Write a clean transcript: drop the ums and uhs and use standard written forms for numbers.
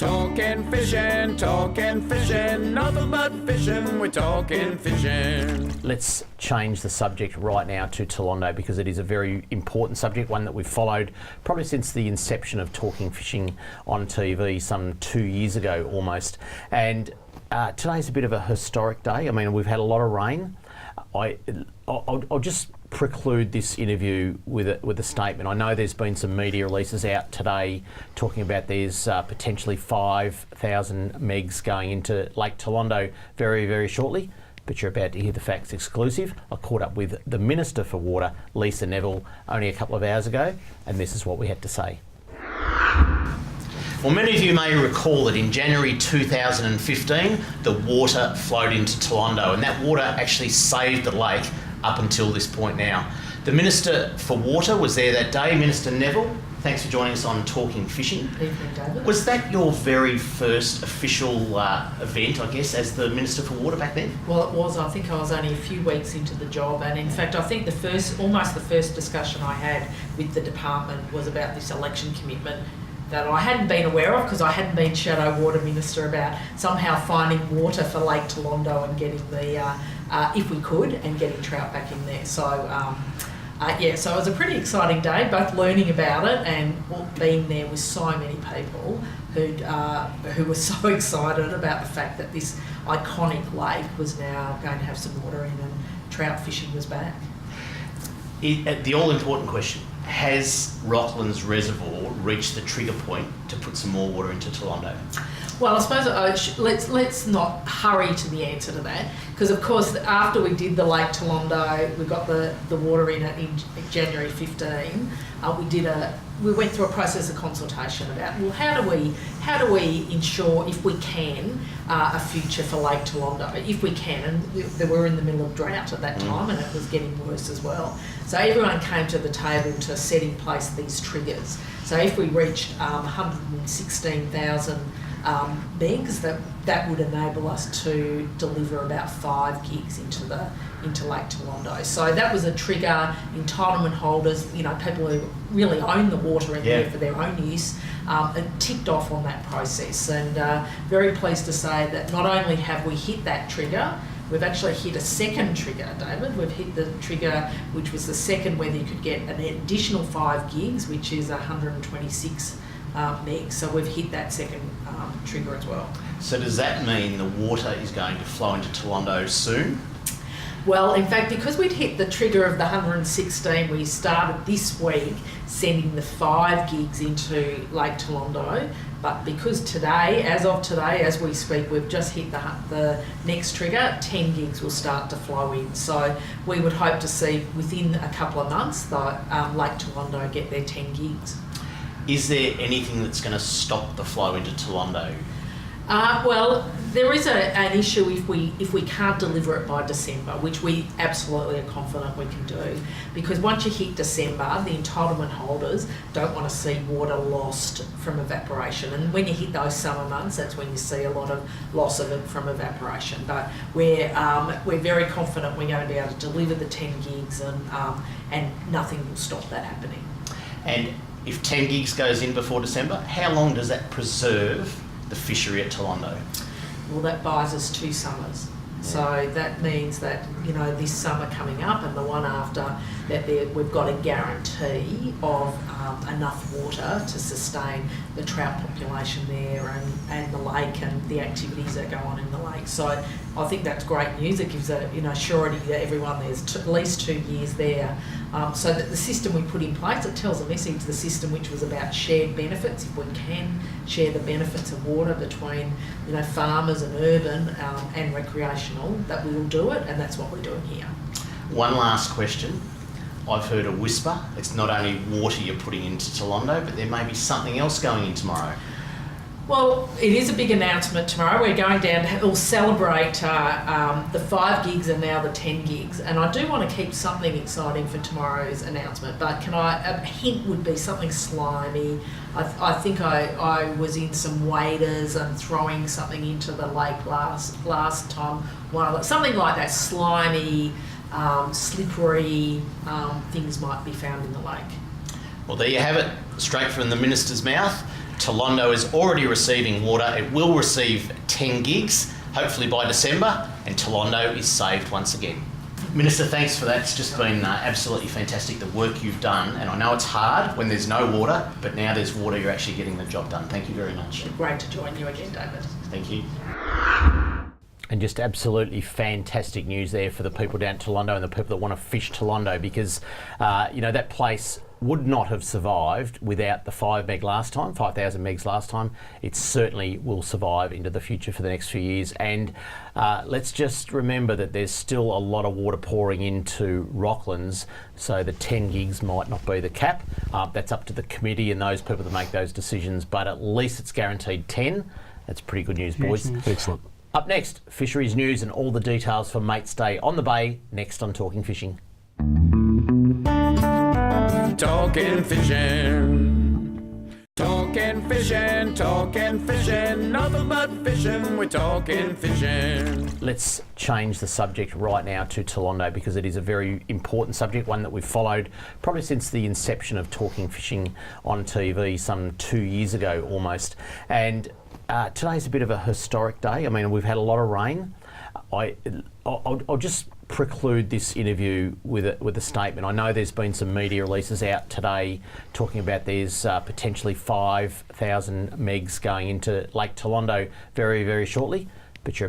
Talking fishing, nothing but fishing, we're talking fishing. Let's change the subject right now to Toolondo because it is a very important subject, one that we've followed probably since the inception of Talking Fishing on TV some 2 years ago almost. And today's a bit of a historic day. I mean, we've had a lot of rain. I'll just preclude this interview with a statement. I know there's been some media releases out today talking about there's potentially 5,000 megs going into Lake Toolondo very, very shortly, but you're about to hear the facts exclusive. I caught up with the Minister for Water, Neville, only a couple of hours ago, and this is what we had to say. Well, many of you may recall that in January 2015, the water flowed into Toolondo, and that water actually saved the lake up until this point now. The Minister for Water was there that day, Minister Neville. Thanks for joining us on Talking Fishing. Evening, David. Was that your very first official event, I guess, as the Minister for Water back then? Well, it was. I think I was only a few weeks into the job, and in fact, I think almost the first discussion I had with the department was about this election commitment that I hadn't been aware of because I hadn't been Shadow Water Minister about somehow finding water for Lake Toolondo and getting the, if we could, and getting trout back in there. So, so it was a pretty exciting day, both learning about it and being there with so many people who were so excited about the fact that this iconic lake was now going to have some water in and trout fishing was back. The all-important question, has Rocklands Reservoir reached the trigger point to put some more water into Toolondo? Well, I suppose let's not hurry to the answer to that, because of course after we did the Lake Toolondo, we got the water in it in January 15. We went through a process of consultation about, well, how do we ensure, if we can, a future for Lake Toolondo, if we can, and we were in the middle of drought at that time, and it was getting worse as well. So everyone came to the table to set in place these triggers. So if we reached 116,000 megs, that would enable us to deliver about 5 gigs into Lake Toolondo. So that was a trigger. Entitlement holders, people who really own the water in there for their own use, it ticked off on that process. And very pleased to say that not only have we hit that trigger, we've actually hit a second trigger, David. We've hit the trigger, which was the second, whether you could get an additional 5 gigs, which is 126 megs. So we've hit that second trigger as well. So does that mean the water is going to flow into Toolondo soon? Well, in fact, because we'd hit the trigger of the 116, we started this week sending the 5 gigs into Lake Toolondo. But because today, as we speak, we've just hit the next trigger, 10 gigs will start to flow in. So we would hope to see within a couple of months that Lake Toolondo get their 10 gigs. Is there anything that's going to stop the flow into Toolondo? Well, there is an issue if we can't deliver it by December, which we absolutely are confident we can do, because once you hit December, the entitlement holders don't want to see water lost from evaporation, and when you hit those summer months, that's when you see a lot of loss of it from evaporation. But we're very confident we're going to be able to deliver the 10 gigs, and nothing will stop that happening. And if 10 gigs goes in before December, how long does that preserve the fishery at Toolondo? Well, that buys us 2 summers. So that means that, this summer coming up and the one after, that we've got a guarantee of enough water to sustain the trout population there and the lake and the activities that go on in the lake. So I think that's great news. It gives a surety that everyone there's at least 2 years there. So that the system we put in place, it tells a message, the system which was about shared benefits, if we can share the benefits of water between farmers and urban and recreational, that we will do it, and that's what we're doing here. One last question. I've heard a whisper. It's not only water you're putting into Toolondo, but there may be something else going in tomorrow. Well, it is a big announcement tomorrow. We're going down to celebrate the 5 gigs and now the 10 gigs. And I do want to keep something exciting for tomorrow's announcement, but a hint would be something slimy. I think I was in some waders and throwing something into the lake last time. Something like that, slimy, slippery things might be found in the lake. Well, there you have it, straight from the Minister's mouth. Toolondo is already receiving water. It will receive 10 gigs, hopefully by December, and Toolondo is saved once again. Minister, thanks for that. It's just been absolutely fantastic, the work you've done. And I know it's hard when there's no water, but now there's water, you're actually getting the job done. Thank you very much. Great to join you again, David. Thank you. And just absolutely fantastic news there for the people down at Toolondo and the people that want to fish Toolondo, because, that place would not have survived without the 5,000 megs last time. It certainly will survive into the future for the next few years. And let's just remember that there's still a lot of water pouring into Rocklands, so the 10 gigs might not be the cap. That's up to the committee and those people that make those decisions, but at least it's guaranteed 10. That's pretty good news, boys. Excellent. Up next, fisheries news and all the details for Mate's Day on the Bay, next on Talking Fishing. Talking fishing. Talking fishing, talking fishing. Nothing but fishing, we're talking fishing. Let's change the subject right now to Toolondo, because it is a very important subject, one that we've followed probably since the inception of Talking Fishing on TV some 2 years ago almost. And today's a bit of a historic day. I mean, we've had a lot of rain. I'll just preclude this interview with a statement. I know there's been some media releases out today talking about there's potentially 5,000 megs going into Lake Toolondo very, very shortly, but you're